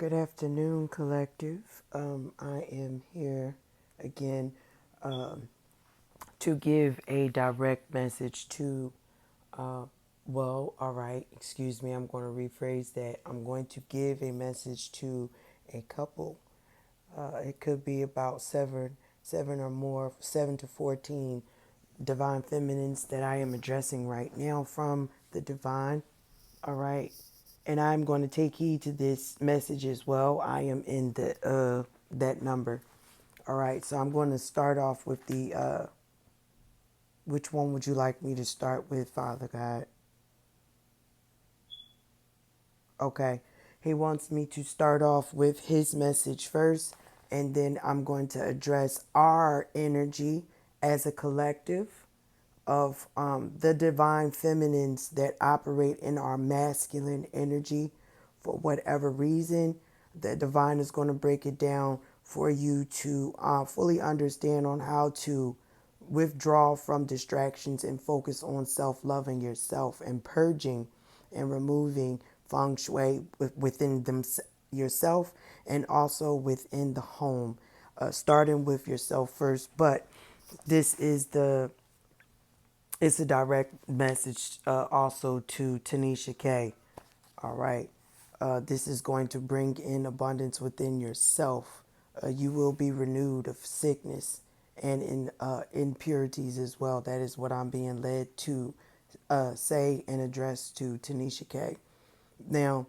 Good afternoon, collective. I am here again to give a direct message to, all right, excuse me, I'm going to rephrase that. I'm going to give a message to a couple. It could be about seven or more, 7 to 14 divine feminines that I am addressing right now from the divine. All right. And I'm going to take heed to this message as well. I am in the that number. All right. So I'm going to start off with the which one would you like me to start with, Father God? Okay. He wants me to start off with his message first, and then I'm going to address our energy as a collective of the divine feminines that operate in our masculine energy. For whatever reason, the divine is going to break it down for you to fully understand on how to withdraw from distractions and focus on self-loving yourself and purging and removing feng shui within yourself and also within the home, starting with yourself first. But this is it's a direct message also to Tanisha K. All right. This is going to bring in abundance within yourself. You will be renewed of sickness and in impurities as well. That is what I'm being led to say and address to Tanisha K. Now,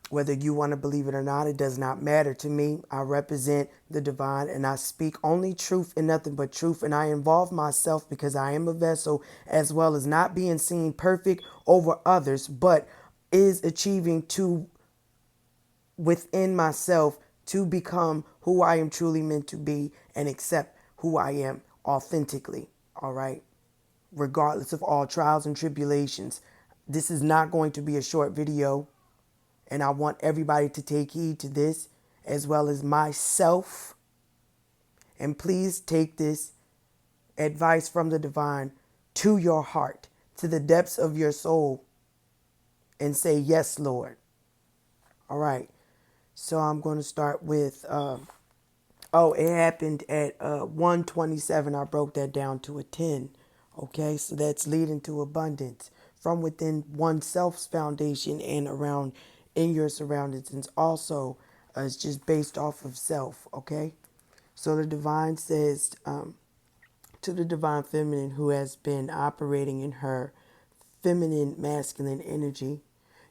whether you want to believe it or not, it does not matter to me. I represent the divine and I speak only truth and nothing but truth. And I involve myself because I am a vessel, as well as not being seen perfect over others, but is achieving to within myself to become who I am truly meant to be and accept who I am authentically. All right. Regardless of all trials and tribulations. This is not going to be a short video. And I want everybody to take heed to this as well as myself. And please take this advice from the divine to your heart, to the depths of your soul, and say, yes, Lord. All right. So I'm going to start with, it happened at 127. I broke that down to a 10. Okay. So that's leading to abundance from within oneself's foundation and around in your surroundings. And also, it's just based off of self. Okay. So the divine says to the divine feminine who has been operating in her feminine masculine energy,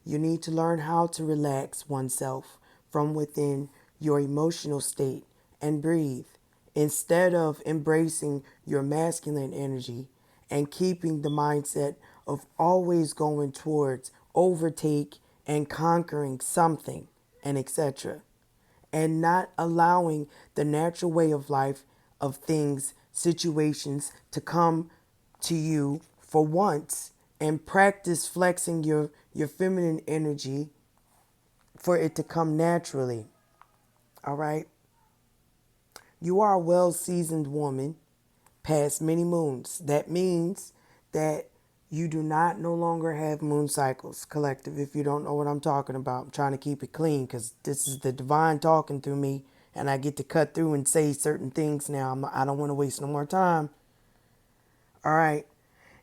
you need to learn how to relax oneself from within your emotional state and breathe. Instead of embracing your masculine energy and keeping the mindset of always going towards overtake and conquering something and etc., and not allowing the natural way of life of things, situations to come to you for once, and practice flexing your feminine energy for it to come naturally. All right. You are a well seasoned woman past many moons. That means that you do not no longer have moon cycles, collective. If you don't know what I'm talking about, I'm trying to keep it clean because this is the divine talking through me and I get to cut through and say certain things now. I don't want to waste no more time. All right.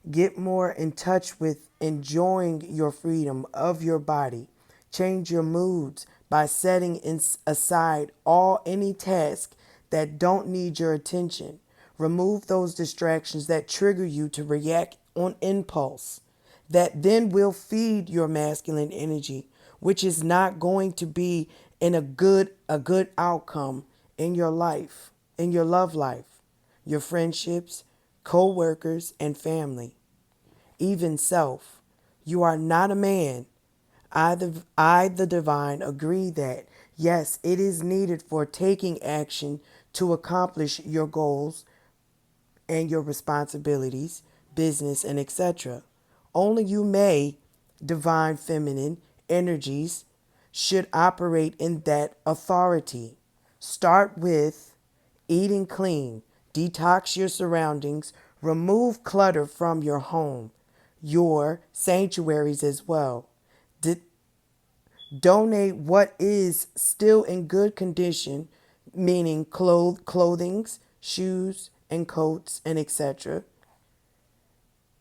Get more in touch with enjoying your freedom of your body. Change your moods by setting aside any task that don't need your attention. Remove those distractions that trigger you to react on impulse. That then will feed your masculine energy, which is not going to be in a good outcome in your life, in your love life, your friendships, co-workers, and family, even self. You are not a man. The divine, agree that, yes, it is needed for taking action to accomplish your goals and your responsibilities, business, and etc. Only you may, divine feminine energies, should operate in that authority. Start with eating clean, detox your surroundings, remove clutter from your home, your sanctuaries as well. Donate what is still in good condition, meaning clothings, shoes, and coats, and etc.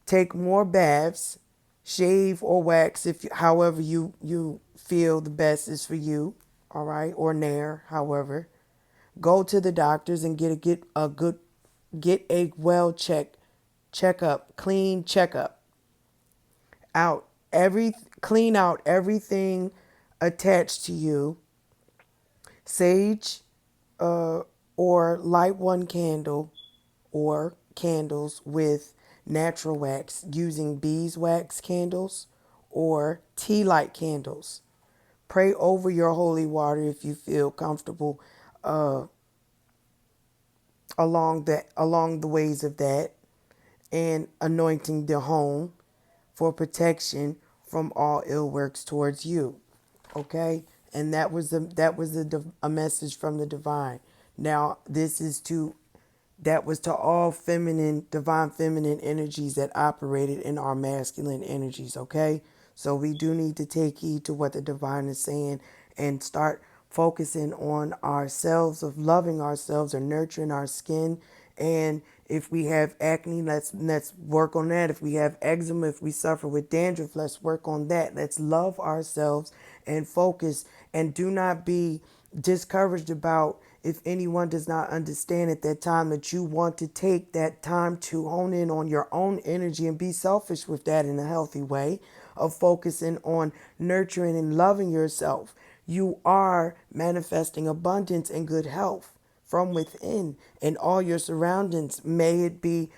Take more baths, shave or wax if however you feel the best is for you, all right, or nair, however. Go to the doctors and get a well checkup, clean checkup. Out every Clean out everything attached to you. Sage, uh, or light one candle or candles with natural wax using beeswax candles or tea light candles. Pray over your holy water if you feel comfortable uh, along the ways of that, and anointing the home for protection from all ill works towards you. Okay, and a message from the divine. Now that was to all divine feminine energies that operated in our masculine energies. Okay, so we do need to take heed to what the divine is saying and start focusing on ourselves, of loving ourselves or nurturing our skin. And if we have acne, let's work on that. If we have eczema, if we suffer with dandruff, let's work on that. Let's love ourselves and focus, and do not be discouraged about if anyone does not understand at that time that you want to take that time to hone in on your own energy and be selfish with that in a healthy way of focusing on nurturing and loving yourself. You are manifesting abundance and good health from within and all your surroundings, may it be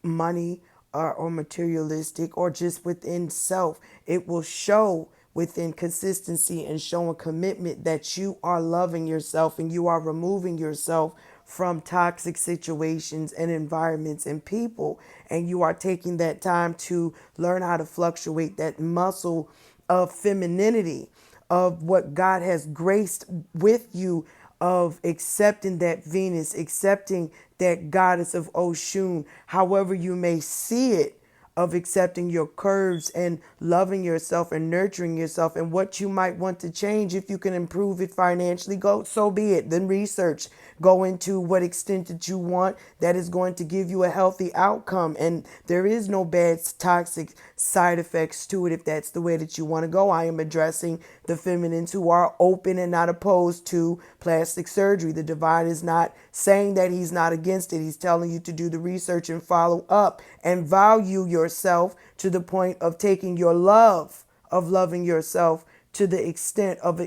money or materialistic or just within self. It will show within consistency and showing commitment that you are loving yourself and you are removing yourself from toxic situations and environments and people. And you are taking that time to learn how to fluctuate that muscle of femininity, of what God has graced with you, of accepting that Venus, accepting that goddess of Oshun, however you may see it, of accepting your curves and loving yourself and nurturing yourself, and what you might want to change. If you can improve it financially, go, so be it. Then research, go into what extent that you want that is going to give you a healthy outcome. And there is no bad toxic side effects to it if that's the way that you want to go. I am addressing the feminines who are open and not opposed to plastic surgery. The divine is not saying that he's not against it. He's telling you to do the research and follow up and value yourself to the point of taking your love of loving yourself to the extent of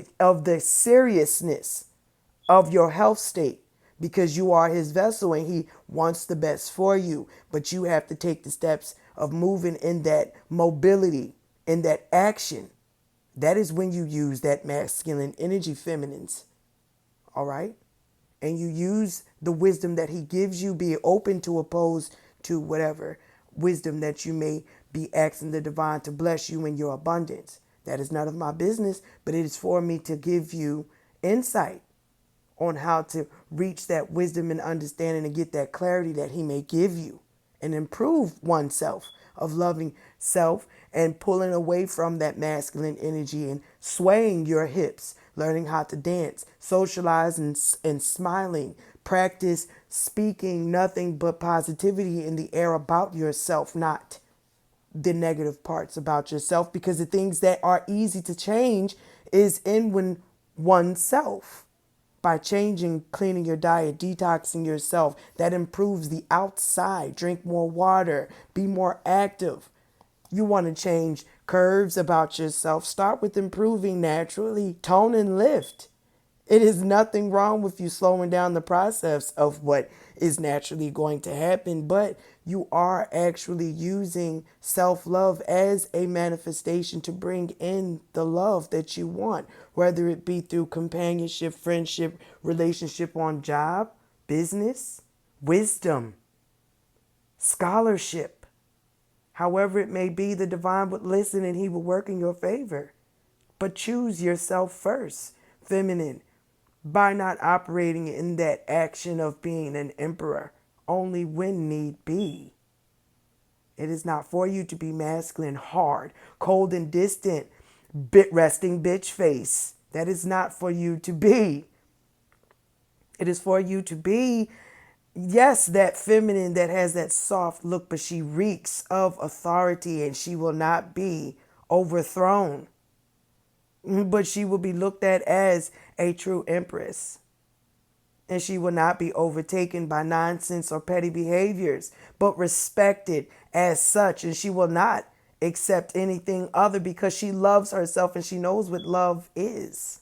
the seriousness of your health state, because you are his vessel and he wants the best for you. But you have to take the steps of moving in that mobility, in that action. That is when you use that masculine energy, feminines. All right? And you use the wisdom that he gives you, be open to oppose to whatever wisdom that you may be asking the divine to bless you in your abundance. That is none of my business, but it is for me to give you insight on how to reach that wisdom and understanding and get that clarity that he may give you, and improve oneself of loving self and pulling away from that masculine energy and swaying your hips, learning how to dance, socialize, and smiling. Practice speaking nothing but positivity in the air about yourself, not the negative parts about yourself, because the things that are easy to change is in when oneself. By changing, cleaning your diet, detoxing yourself, that improves the outside. Drink more water, be more active. You want to change curves about yourself, start with improving naturally, tone and lift. It is nothing wrong with you slowing down the process of what is naturally going to happen, but you are actually using self-love as a manifestation to bring in the love that you want, whether it be through companionship, friendship, relationship on job, business, wisdom, scholarship. However it may be, the divine would listen and he will work in your favor. But choose yourself first, feminine, by not operating in that action of being an emperor only when need be. It is not for you to be masculine, hard, cold, and distant, resting bitch face. That is not for you to be. It is for you to be, yes, that feminine that has that soft look, but she reeks of authority and she will not be overthrown. But she will be looked at as a true empress. And she will not be overtaken by nonsense or petty behaviors, but respected as such. And she will not accept anything other because she loves herself and she knows what love is.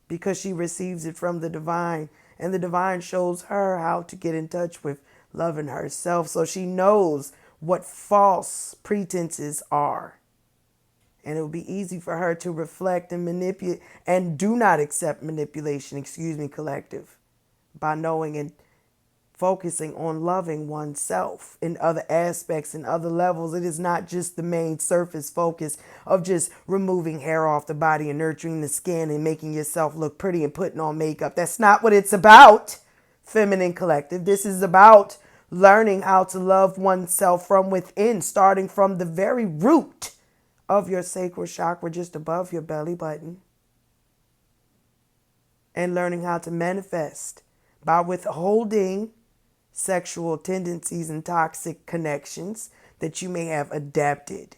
Because she receives it from the divine. And the divine shows her how to get in touch with loving herself. So she knows what false pretenses are. And it will be easy for her to reflect and manipulate and do not accept manipulation, collective, by knowing and focusing on loving oneself in other aspects and other levels. It is not just the main surface focus of just removing hair off the body and nurturing the skin and making yourself look pretty and putting on makeup. That's not what it's about, feminine collective. This is about learning how to love oneself from within, starting from the very root of your sacral chakra just above your belly button, and learning how to manifest by withholding sexual tendencies and toxic connections that you may have adapted,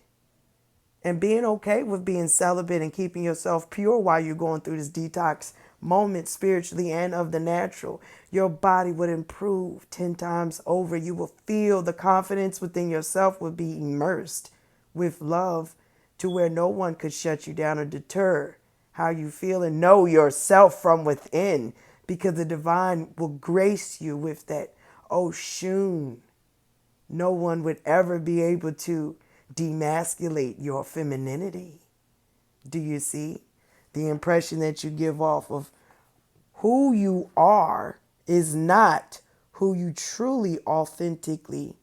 and being okay with being celibate and keeping yourself pure while you're going through this detox moment spiritually and of the natural. Your body would improve 10 times over. You will feel the confidence within yourself will be immersed with love to where no one could shut you down or deter how you feel and know yourself from within, because the divine will grace you with that Oshun. No one would ever be able to demasculate your femininity. Do you see? The impression that you give off of who you are is not who you truly, authentically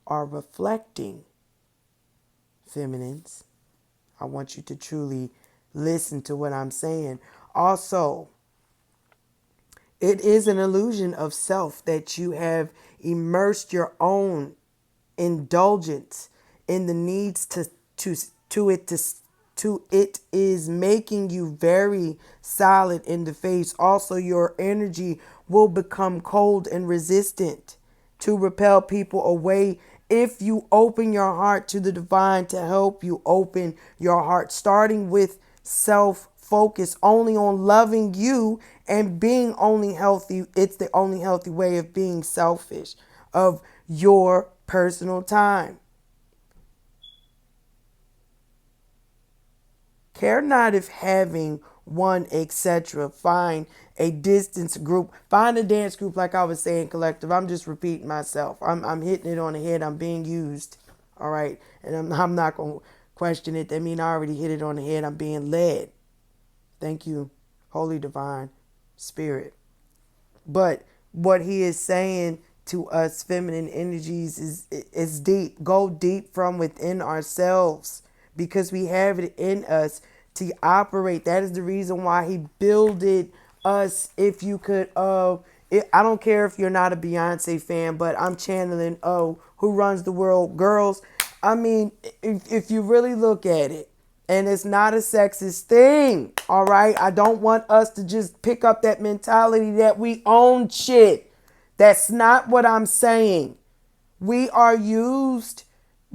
are reflecting, feminines. I want you to truly listen to what I'm saying. Also, it is an illusion of self that you have immersed your own indulgence in the needs to it is making you very solid in the face. Also, your energy will become cold and resistant to repel people away if you open your heart to the divine to help you open your heart, starting with self focus only on loving you and being only healthy. It's the only healthy way of being selfish of your personal time. Care not if having one, etc. Find a distance group. Find a dance group, like I was saying, collective. I'm just repeating myself. I'm hitting it on the head. I'm being used. All right. And I'm not going to question it. That means I already hit it on the head. I'm being led. Thank you, Holy Divine Spirit. But what he is saying to us, feminine energies, is deep. Go deep from within ourselves, because we have it in us to operate. That is the reason why he builded us. If you could, I don't care if you're not a Beyonce fan, but I'm channeling, Who Runs the World Girls. I mean, if you really look at it, and it's not a sexist thing, all right? I don't want us to just pick up that mentality that we own shit. That's not what I'm saying. We are used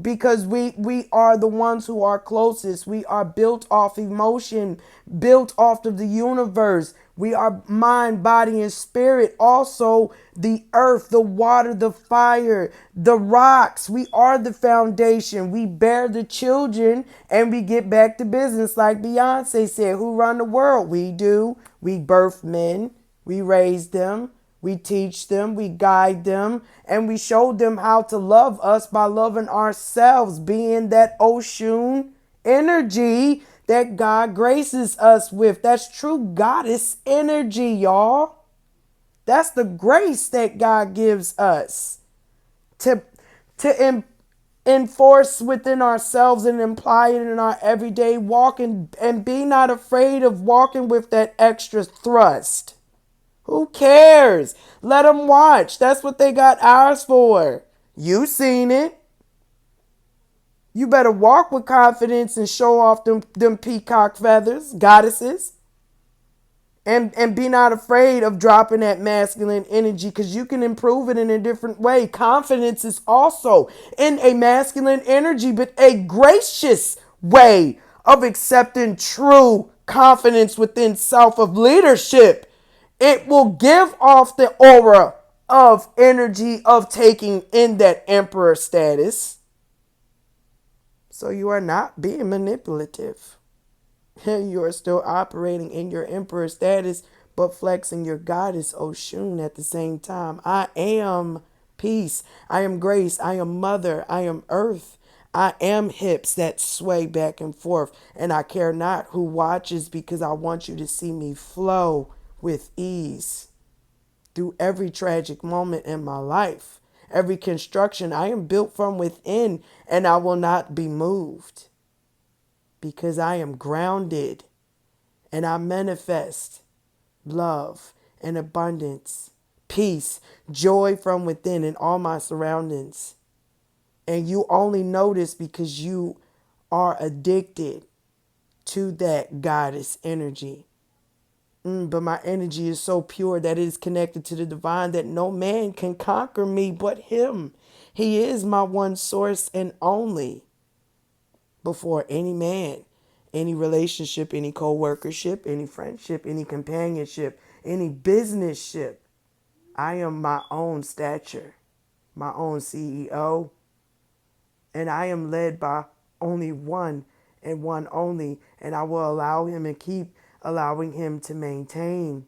because we are the ones who are closest. We are built off emotion, built off of the universe. We are mind, body, and spirit. Also, the earth, the water, the fire, the rocks. We are the foundation. We bear the children, and we get back to business. Like Beyonce said, who run the world? We do. We birth men. We raise them. We teach them, we guide them, and we show them how to love us by loving ourselves, being that Oshun energy that God graces us with. That's true goddess energy, y'all. That's the grace that God gives us to enforce within ourselves and imply it in our everyday walking, and be not afraid of walking with that extra thrust. Who cares? Let them watch. That's what they got ours for. You seen it. You better walk with confidence and show off them peacock feathers, goddesses. And be not afraid of dropping that masculine energy, because you can improve it in a different way. Confidence is also in a masculine energy, but a gracious way of accepting true confidence within self, of leadership. It will give off the aura of energy of taking in that emperor status. So you are not being manipulative. You are still operating in your emperor status, but flexing your goddess Oshun at the same time. I am peace. I am grace. I am mother. I am earth. I am hips that sway back and forth. And I care not who watches, because I want you to see me flow with ease through every tragic moment in my life. Every construction, I am built from within, and I will not be moved, because I am grounded and I manifest love and abundance, peace, joy from within in all my surroundings. And you only notice because you are addicted to that goddess energy. But my energy is so pure that it is connected to the divine, that no man can conquer me but him. He is my one source and only. Before any man, any relationship, any co-workership, any friendship, any companionship, any businessship. I am my own stature, my own CEO, and I am led by only one and one only, and I will allow him and keep allowing him to maintain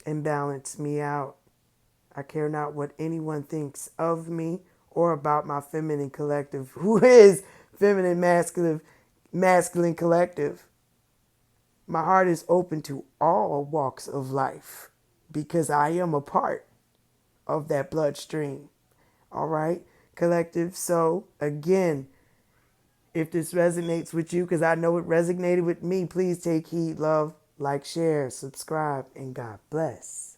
and balance me out. I care not what anyone thinks of me or about my feminine collective, who is feminine masculine collective. My heart is open to all walks of life, because I am a part of that bloodstream. All right, collective. So again, if this resonates with you, because I know it resonated with me, please take heed, love, like, share, subscribe, and God bless.